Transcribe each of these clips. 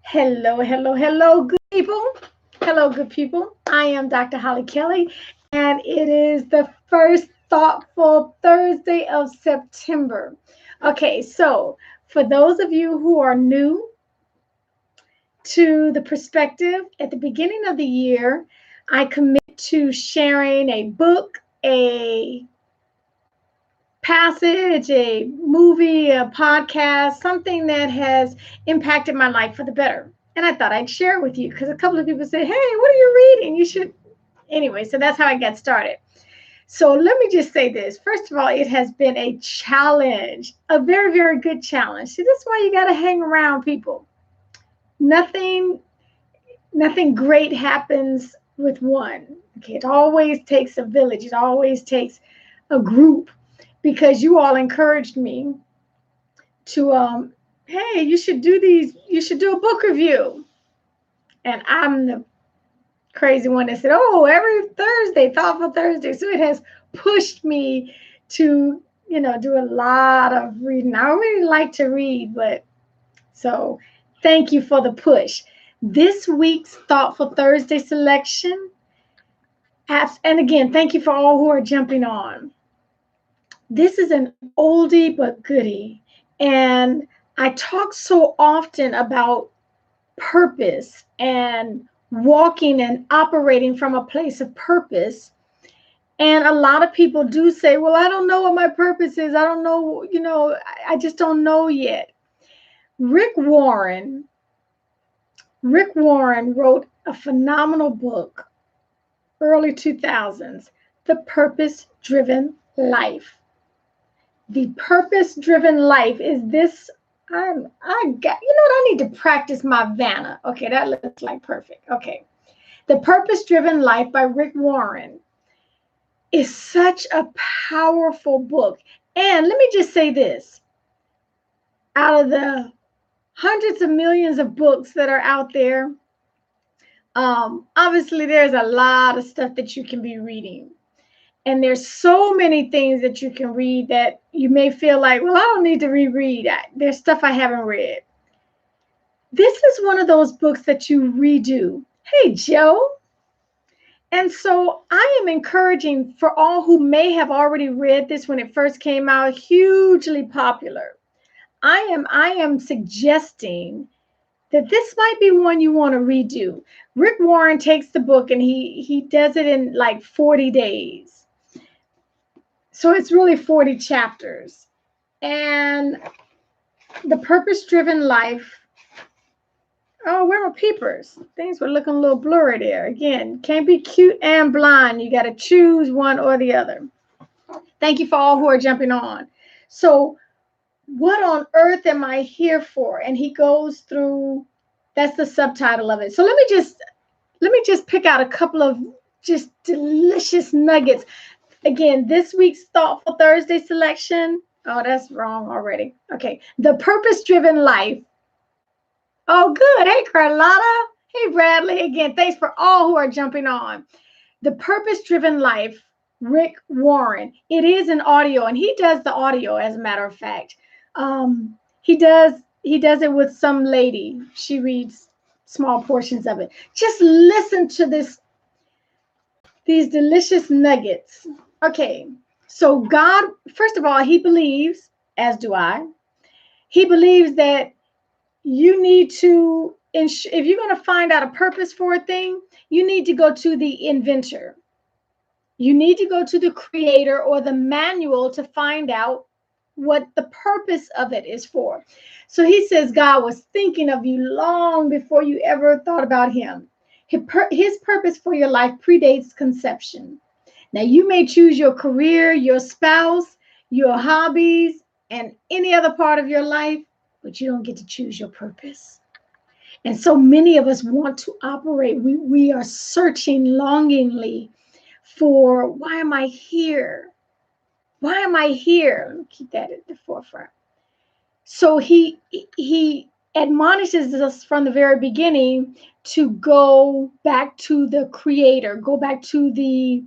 Hello, hello, hello, good people. Hello, good people. I am Dr. Hollie Kelly, and it is the first thoughtful Thursday of September. Okay, so for those of you who are new to the perspective, at the beginning of the year, I commit to sharing a book, a passage, a movie, a podcast, something that has impacted my life for the better. And I thought I'd share it with you because a couple of people said, "Hey, what are you reading? You should." Anyway, so that's how I got started. So let me just say this. First of all, it has been a challenge, a very, very good challenge. See, that's why you got to hang around people. Nothing, nothing great happens with one. Okay, it always takes a village. It always takes a group because you all encouraged me to hey, you should do a book review. And I'm the crazy one that said, oh, every Thursday, thoughtful Thursday. So it has pushed me to, do a lot of reading. I really like to read, but so thank you for the push. This week's thoughtful Thursday selection, and again, thank you for all who are jumping on. This is an oldie but goodie. And I talk so often about purpose and walking and operating from a place of purpose. And a lot of people do say, well, I don't know what my purpose is. I don't know, I just don't know yet. Rick Warren wrote a phenomenal book, early 2000s, The Purpose-Driven Life. The purpose-driven life is this. I need to practice my Vanna. Okay, that looks like perfect. Okay. The Purpose-Driven Life by Rick Warren is such a powerful book. And let me just say this. Out of the hundreds of millions of books that are out there, obviously there's a lot of stuff that you can be reading. And there's so many things that you can read that you may feel like, well, I don't need to reread. There's stuff I haven't read. This is one of those books that you redo. Hey, Joe. And so I am encouraging for all who may have already read this when it first came out, hugely popular. I am suggesting that this might be one you want to redo. Rick Warren takes the book and he does it in like 40 days. So it's really 40 chapters. And The Purpose-Driven Life. Oh, where are my peepers? Things were looking a little blurry there. Again, can't be cute and blind. You got to choose one or the other. Thank you for all who are jumping on. So what on earth am I here for? And he goes through, that's the subtitle of it. So let me just pick out a couple of just delicious nuggets. Again, this week's Thoughtful Thursday selection. Oh, that's wrong already. Okay. The Purpose-Driven Life. Oh, good. Hey, Carlotta. Hey, Bradley. Again, thanks for all who are jumping on. The Purpose-Driven Life, Rick Warren. It is an audio, and he does the audio, as a matter of fact. He does it with some lady. She reads small portions of it. Just listen to these delicious nuggets. Okay, so God, first of all, he believes, as do I, he believes that you need to, if you're going to find out a purpose for a thing, you need to go to the inventor. You need to go to the creator or the manual to find out what the purpose of it is for. So he says God was thinking of you long before you ever thought about him. His purpose for your life predates conception. Now, you may choose your career, your spouse, your hobbies, and any other part of your life, but you don't get to choose your purpose. And so many of us want to operate. We are searching longingly for, why am I here? Why am I here? Let me keep that at the forefront. So he admonishes us from the very beginning to go back to the creator, go back to the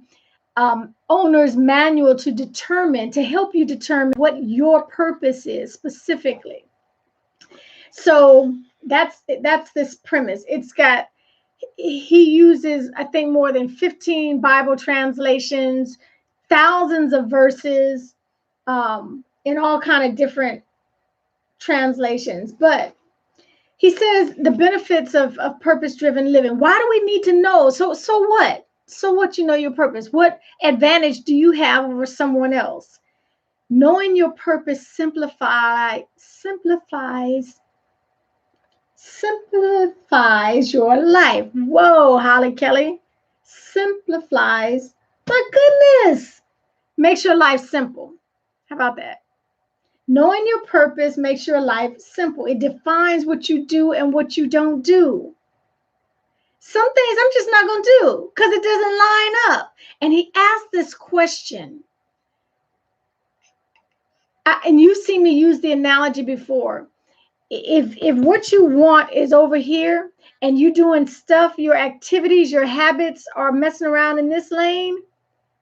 owner's manual to help you determine what your purpose is specifically. So That's this premise. He uses, I think, more than 15 Bible translations, thousands of verses, in all kind of different translations. But he says the benefits of purpose-driven living. Why do we need to know? So what? So what, you know your purpose? What advantage do you have over someone else? Knowing your purpose simplifies your life. Whoa, Hollie Kelly. Simplifies. My goodness. Makes your life simple. How about that? Knowing your purpose makes your life simple. It defines what you do and what you don't do. Some things I'm just not going to do because it doesn't line up. And he asked this question. And you've seen me use the analogy before. If what you want is over here and you doing stuff, your activities, your habits are messing around in this lane,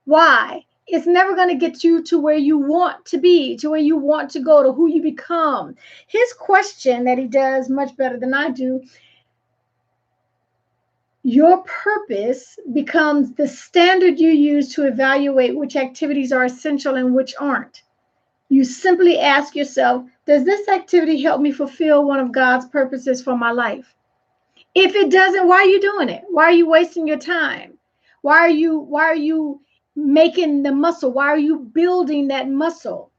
why? It's never going to get you to where you want to be, to where you want to go, to who you become. His question that he does much better than I do, your purpose becomes the standard you use to evaluate which activities are essential and which aren't. You simply ask yourself, does this activity help me fulfill one of God's purposes for my life? If it doesn't, why are you doing it? Why are you wasting your time? Why are you making the muscle? Why are you building that muscle?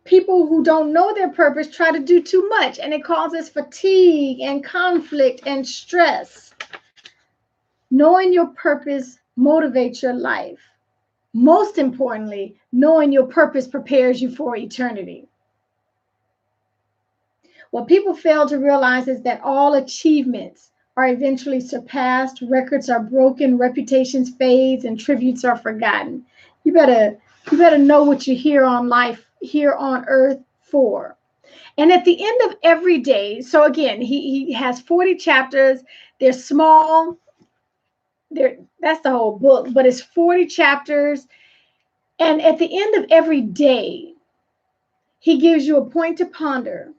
People who don't know their purpose try to do too much, and it causes fatigue and conflict and stress. Knowing your purpose motivates your life. Most importantly, knowing your purpose prepares you for eternity. What people fail to realize is that all achievements are eventually surpassed, records are broken, reputations fade, and tributes are forgotten. You better know what you're here on earth for. And at the end of every day, so again, he has 40 chapters. They're small. That's the whole book, but it's 40 chapters. And at the end of every day, he gives you a point to ponder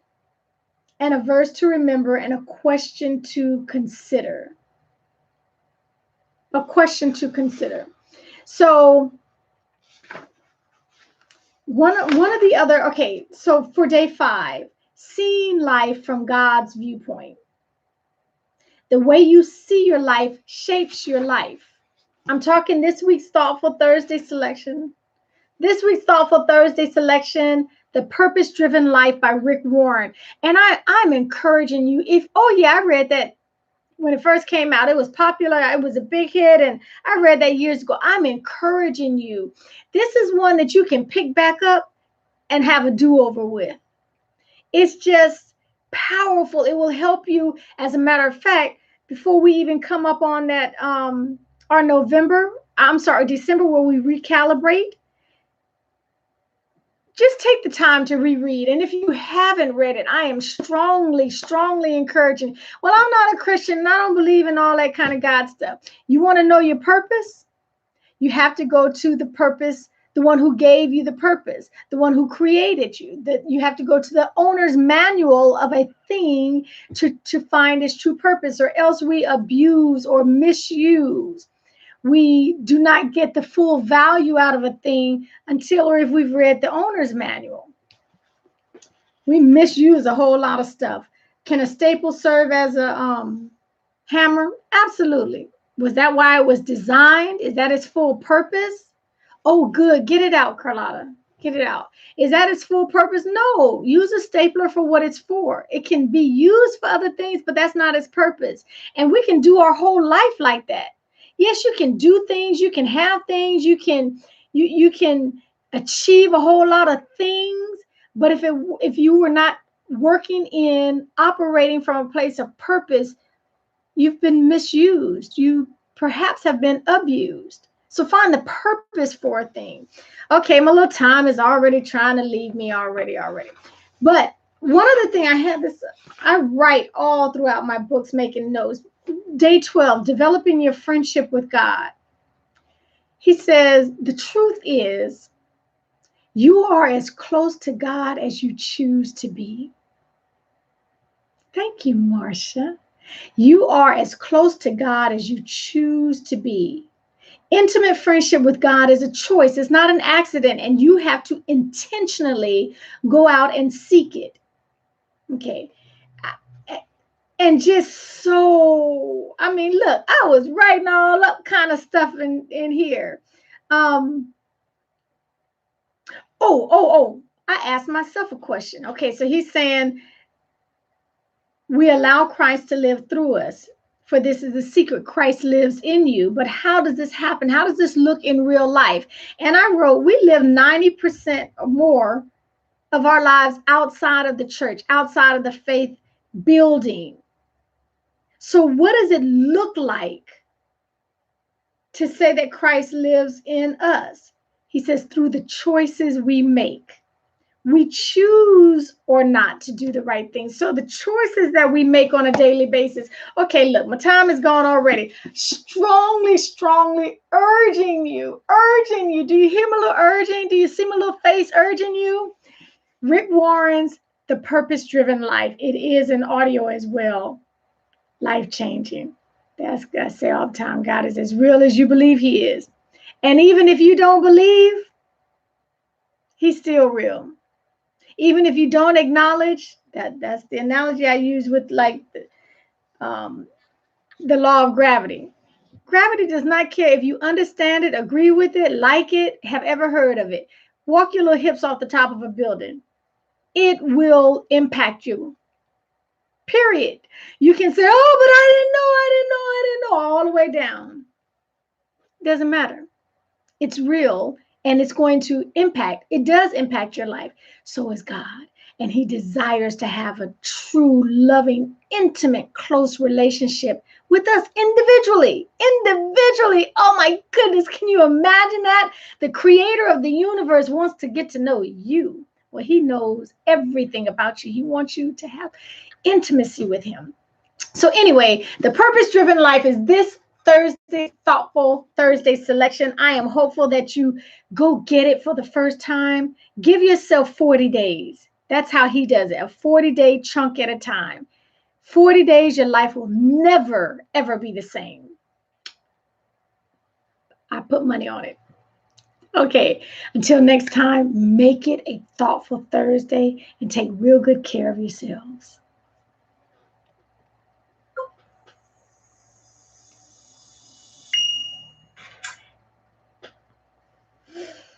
and a verse to remember and a question to consider. A question to consider. So one of the other, okay, so for day 5, seeing life from God's viewpoint. The way you see your life shapes your life. I'm talking this week's Thoughtful Thursday selection. This week's Thoughtful Thursday selection, The Purpose-Driven Life by Rick Warren. And I'm encouraging you, I read that when it first came out. It was popular. It was a big hit. And I read that years ago. I'm encouraging you. This is one that you can pick back up and have a do-over with. It's just powerful. It will help you. As a matter of fact, before we even come up on that, our December, where we recalibrate, just take the time to reread. And if you haven't read it, I am strongly, strongly encouraging. Well, I'm not a Christian and I don't believe in all that kind of God stuff. You want to know your purpose? You have to go to the purpose, the one who gave you the purpose, the one who created you. That you have to go to the owner's manual of a thing to find its true purpose, or else we abuse or misuse. We do not get the full value out of a thing until or if we've read the owner's manual. We misuse a whole lot of stuff. Can a staple serve as a hammer? Absolutely. Was that why it was designed? Is that its full purpose? Oh, good. Get it out, Carlotta. Get it out. Is that its full purpose? No. Use a stapler for what it's for. It can be used for other things, but that's not its purpose. And we can do our whole life like that. Yes, you can do things, you can have things, you can achieve a whole lot of things, but if you were not operating from a place of purpose, you've been misused. You perhaps have been abused. So find the purpose for a thing. Okay, my little time is already trying to leave me already. But one other thing I write all throughout my books, making notes. Day 12, developing your friendship with God. He says, the truth is, You are as close to God as you choose to be. Thank you, Marcia. You are as close to God as you choose to be. Intimate friendship with God is a choice, it's not an accident, and you have to intentionally go out and seek it. Okay. And just so, I mean, look, I was writing all up kind of stuff in here. Um, I asked myself a question. Okay, so he's saying we allow Christ to live through us. For this is the secret, Christ lives in you. But how does this happen? How does this look in real life? And I wrote, we live 90% or more of our lives outside of the church, outside of the faith building. So what does it look like to say that Christ lives in us? He says, through the choices we make. We choose or not to do the right thing. So the choices that we make on a daily basis. Okay, look, my time is gone already. Strongly urging you. Do you hear my little urging? Do you see my little face urging you? Rick Warren's The Purpose-Driven Life. It is an audio as well. Life-changing. That's what I say all the time. God is as real as you believe he is. And even if you don't believe, he's still real. Even if you don't acknowledge, that's the analogy I use with like the law of gravity. Gravity does not care if you understand it, agree with it, like it, have ever heard of it. Walk your little hips off the top of a building. It will impact you. Period. You can say, oh, but I didn't know, all the way down. Doesn't matter. It's real and it's going to impact. It does impact your life. So is God. And he desires to have a true, loving, intimate, close relationship with us individually. Individually. Oh my goodness. Can you imagine that? The creator of the universe wants to get to know you. Well, he knows everything about you. He wants you to have intimacy with him. So anyway, the purpose-driven life is this Thursday, thoughtful Thursday selection. I am hopeful that you go get it for the first time. Give yourself 40 days. That's how he does it, a 40-day chunk at a time. 40 days, your life will never, ever be the same. I put money on it. Okay, until next time, make it a thoughtful Thursday and take real good care of yourselves.